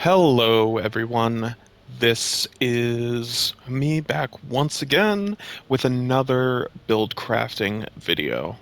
Hello, everyone. This is me back once again with another build crafting video.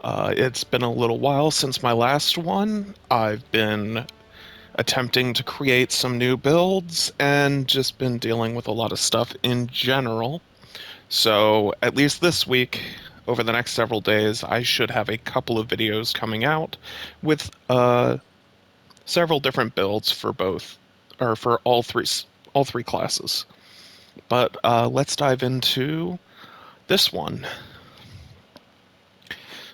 It's been a little while since my last one. I've been attempting to create some new builds and just been dealing with a lot of stuff in general. So, at least this week, over the next several days, I should have a couple of videos coming out with several different builds for both, or for all three classes. But let's dive into this one.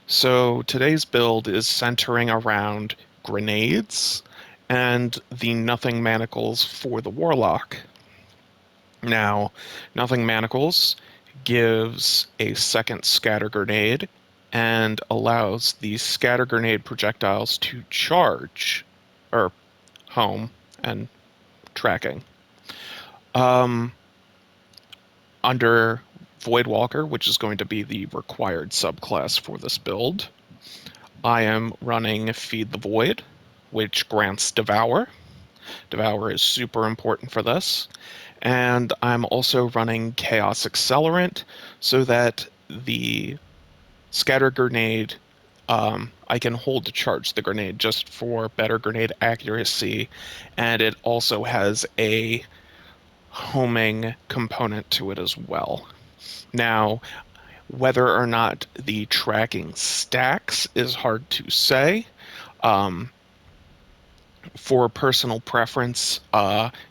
So today's build is centering around grenades and the Nothing Manacles for the Warlock. Now, Nothing Manacles gives a second scatter grenade and allows the scatter grenade projectiles to charge, or home and tracking. Um, Under Voidwalker, which is going to be the required subclass for this build, I am running Feed the Void, which grants Devour. Devour is super important for this. And I'm also running Chaos Accelerant so that the Scatter Grenade, I can hold to charge the grenade just for better grenade accuracy. And it also has a homing component to it as well. Now, whether or not the tracking stacks is hard to say. Um, for personal preference,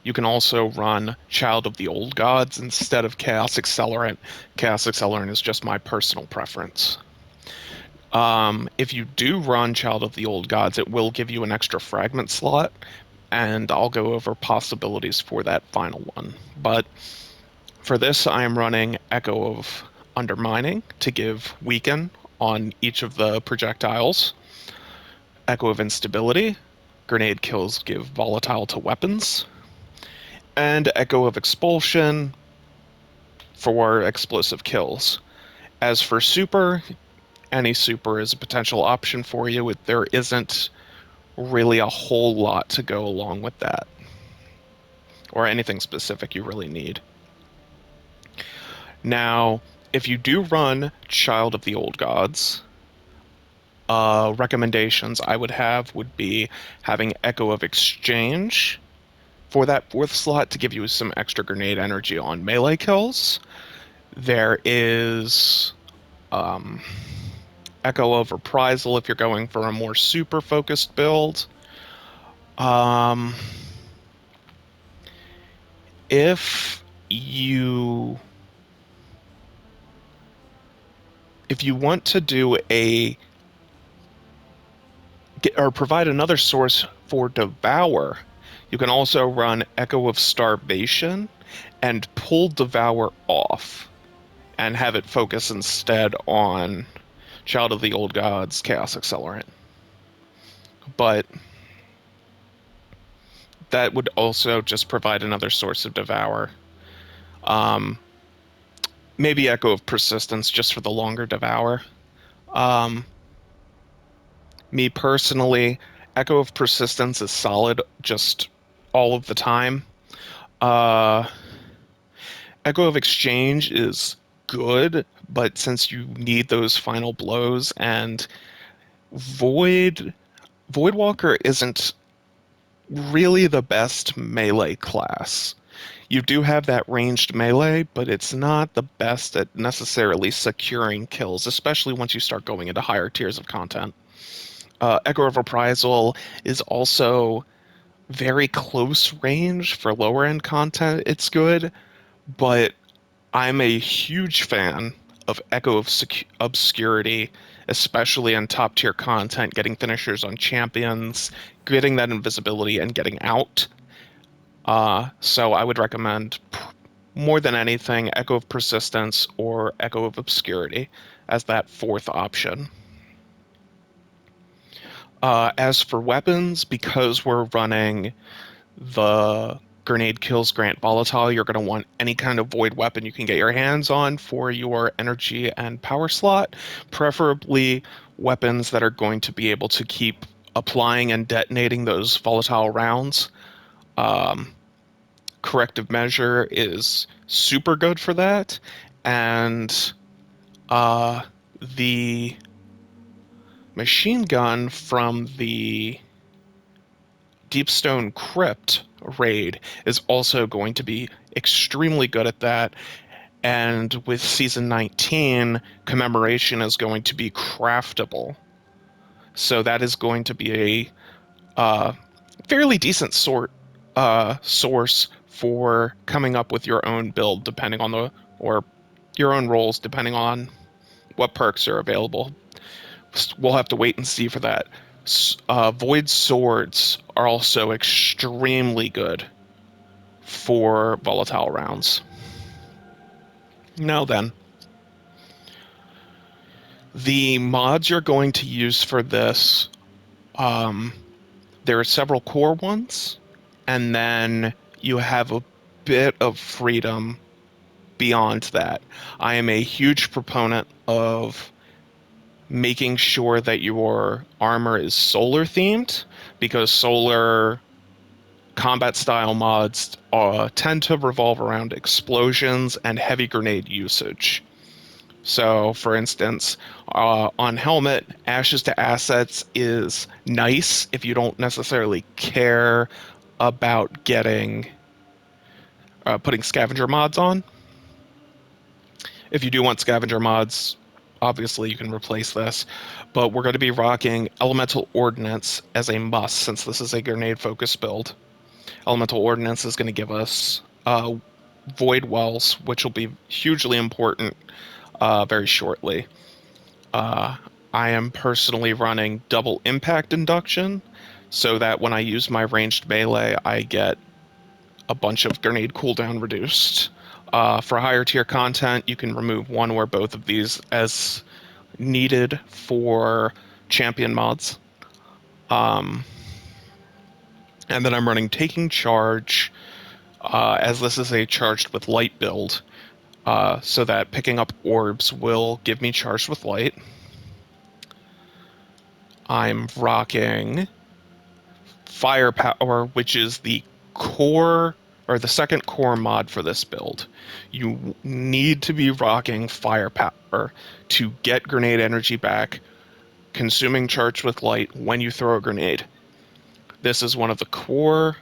you can also run Child of the Old Gods instead of Chaos Accelerant. Chaos Accelerant is just my personal preference. If you do run Child of the Old Gods, it will give you an extra fragment slot, and I'll go over possibilities for that final one. But for this, I am running Echo of Undermining to give Weaken on each of the projectiles. Echo of Instability, Grenade kills give Volatile to weapons. And Echo of Expulsion for explosive kills. As for Super, any Super is a potential option for you. There isn't really a whole lot to go along with that, or anything specific you really need. Now, if you do run Child of the Old Gods, recommendations I would have would be having Echo of Exchange for that fourth slot to give you some extra grenade energy on melee kills. There is Echo of Reprisal if you're going for a more super focused build. Um, if you if you want to do or provide another source for Devour, you can also run Echo of Starvation and pull Devour off and have it focus instead on Child of the Old Gods, Chaos Accelerant. But that would also just provide another source of Devour. Um, Maybe Echo of Persistence just for the longer Devour. Um, Me personally, Echo of Persistence is solid just all of the time. Uh, Echo of Exchange is good, but since you need those final blows, and Void Voidwalker isn't really the best melee class. You do have that ranged melee, but it's not the best at necessarily securing kills, especially once you start going into higher tiers of content. Echo of Reprisal is also very close range for lower end content. It's good, but I'm a huge fan of Echo of Obscurity, especially in top tier content, getting finishers on champions, getting that invisibility, and getting out. So I would recommend more than anything Echo of Persistence or Echo of Obscurity as that fourth option. As for weapons, because we're running the Grenade Kills Grant Volatile, you're going to want any kind of void weapon you can get your hands on for your energy and power slot, preferably weapons that are going to be able to keep applying and detonating those volatile rounds. Corrective measure is super good for that, and uh, the machine gun from the Deepstone Crypt raid is also going to be extremely good at that. And with season 19, commemoration is going to be craftable. So that is going to be a fairly decent source for coming up with your own build, depending on or your own roles, depending on what perks are available. We'll have to wait and see for that. Void swords are also extremely good for volatile rounds. Now then, the mods you're going to use for this, there are several core ones, and then you have a bit of freedom beyond that. I am a huge proponent of making sure that your armor is solar themed, because solar combat style mods tend to revolve around explosions and heavy grenade usage. So, for instance, on Helmet, Ashes to Assets is nice if you don't necessarily care about getting putting scavenger mods on. If you do want scavenger mods, obviously you can replace this, but we're going to be rocking Elemental Ordnance as a must since this is a grenade focused build. Elemental Ordnance is going to give us Void Wells, which will be hugely important very shortly. Uh, I am personally running double impact induction so that when I use my ranged melee, I get a bunch of grenade cooldown reduced. For higher tier content, you can remove one or both of these as needed for champion mods. And then I'm running Taking Charge, as this is a charged with light build, so that picking up orbs will give me charged with light. I'm rocking Firepower, which is the core or the second core mod for this build. You need to be rocking Firepower to get grenade energy back, consuming charge with light when you throw a grenade. This is one of the core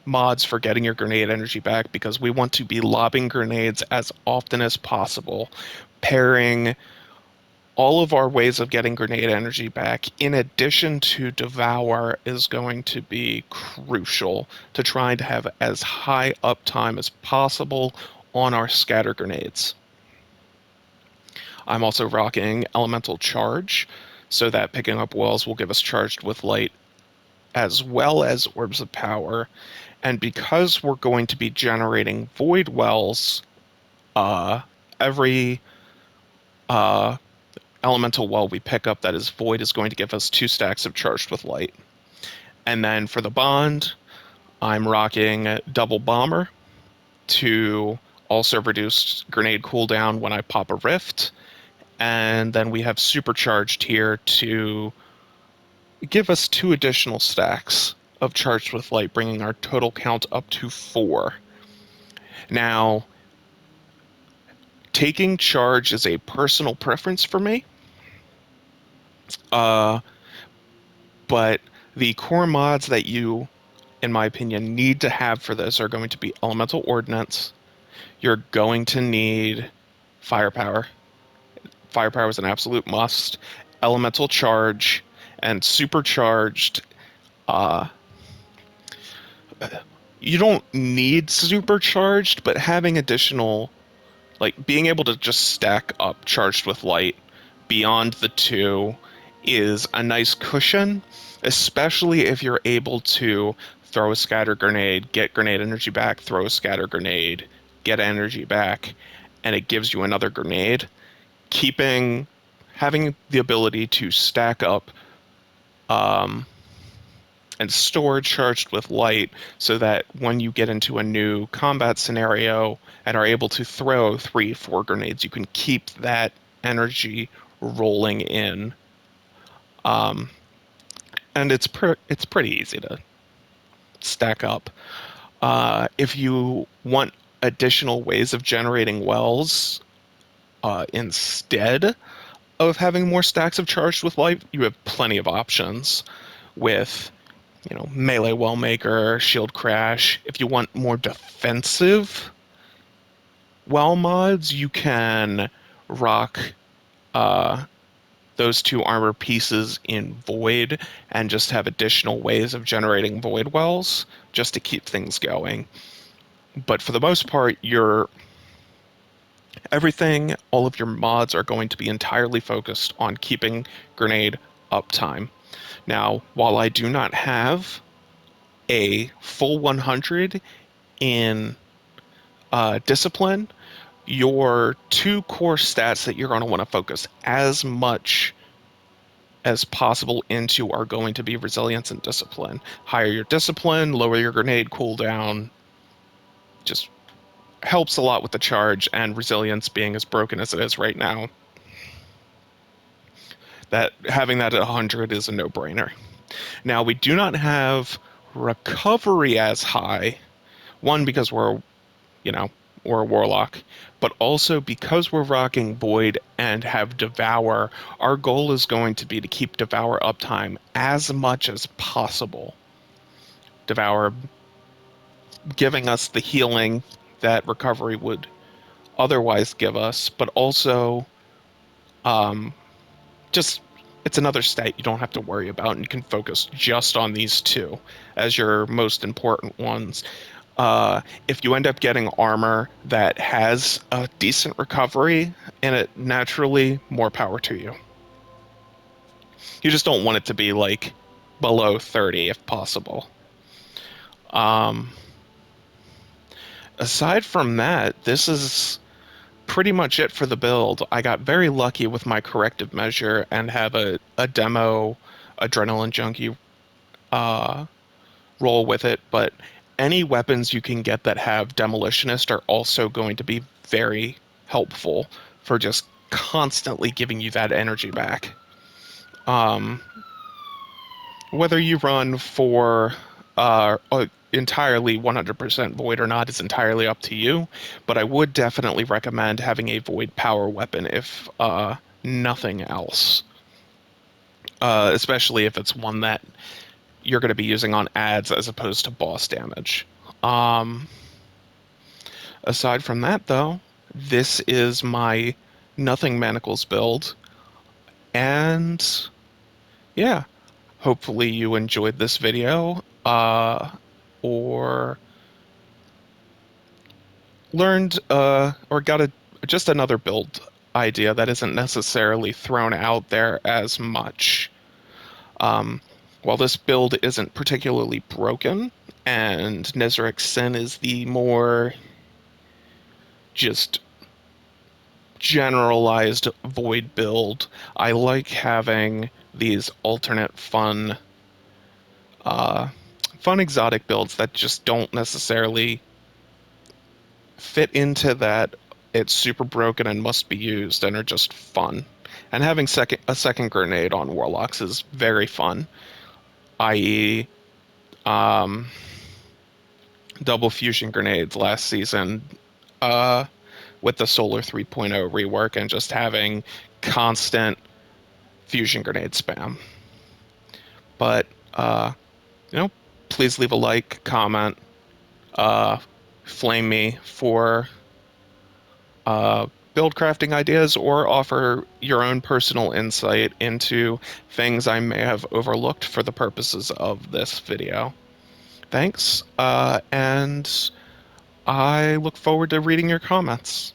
mods for getting your grenade energy back because we want to be lobbing grenades as often as possible, pairing all of our ways of getting grenade energy back, in addition to Devour, is going to be crucial to trying to have as high uptime as possible on our scatter grenades. I'm also rocking Elemental Charge, so that picking up wells will give us charged with light as well as Orbs of Power. And because we're going to be generating Void Wells, every elemental well we pick up that is void is going to give us 2 stacks of charged with light. And then for the bond, I'm rocking double bomber to also reduce grenade cooldown when I pop a rift. And then we have supercharged here to give us 2 additional stacks of charged with light, bringing our total count up to 4. Now, taking charge is a personal preference for me. But the core mods that you, in my opinion, need to have for this are going to be Elemental Ordnance. You're going to need Firepower. Firepower is an absolute must. Elemental Charge and Supercharged. You don't need Supercharged, but having additional, like being able to just stack up Charged with Light beyond the 2 is a nice cushion, especially if you're able to throw a scatter grenade, get grenade energy back, throw a scatter grenade, get energy back, and it gives you another grenade. Having the ability to stack up and store charged with light so that when you get into a new combat scenario and are able to throw 3, 4 grenades, you can keep that energy rolling in. And it's pretty easy stack up. If you want additional ways of generating wells instead of having more stacks of charged with light, you have plenty of options with, melee well maker, shield crash. If you want more defensive well mods, you can rock uh, those two armor pieces in void and just have additional ways of generating void wells just to keep things going. But for the most part, all of your mods are going to be entirely focused on keeping grenade uptime. Now, while I do not have a full 100 in discipline, your two core stats that you're going to want to focus as much as possible into are going to be resilience and discipline. Higher your discipline, lower your grenade cooldown. Just helps a lot with the charge, and resilience being as broken as it is right now, that having that at 100 is a no-brainer. Now, we do not have recovery as high. One, because you know, we're a warlock, but also because we're rocking Void and have Devour, our goal is going to be to keep Devour uptime as much as possible. Devour giving us the healing that recovery would otherwise give us, but also um, just it's another stat you don't have to worry about, and you can focus just on these two as your most important ones. If you end up getting armor that has a decent recovery in it naturally, more power to you. You just don't want it to be like below 30 if possible. Um, Aside from that, this is pretty much it for the build. I got very lucky with my corrective measure and have a demo adrenaline junkie uh, roll with it, but any weapons you can get that have demolitionist are also going to be very helpful for just constantly giving you that energy back. Um, Whether you run for entirely 100% void or not is entirely up to you, but I would definitely recommend having a void power weapon if nothing else, especially if it's one that you're going to be using on ads as opposed to boss damage. Um, Aside from that, though, this is my Nothing Manacles build, and yeah, hopefully you enjoyed this video, or learned, or got just another build idea that isn't necessarily thrown out there as much. Um, while this build isn't particularly broken, and Nezarec Sin is the more just generalized void build, I like having these alternate uh, fun exotic builds that just don't necessarily fit into that it's super broken and must be used and are just fun. And having a second grenade on warlocks is very fun, i.e., um, double fusion grenades last season uh, with the Solar 3.0 rework and just having constant fusion grenade spam. But you know, please leave a like, comment, uh, flame me for uh, build crafting ideas, or offer your own personal insight into things I may have overlooked for the purposes of this video. Thanks, and I look forward to reading your comments.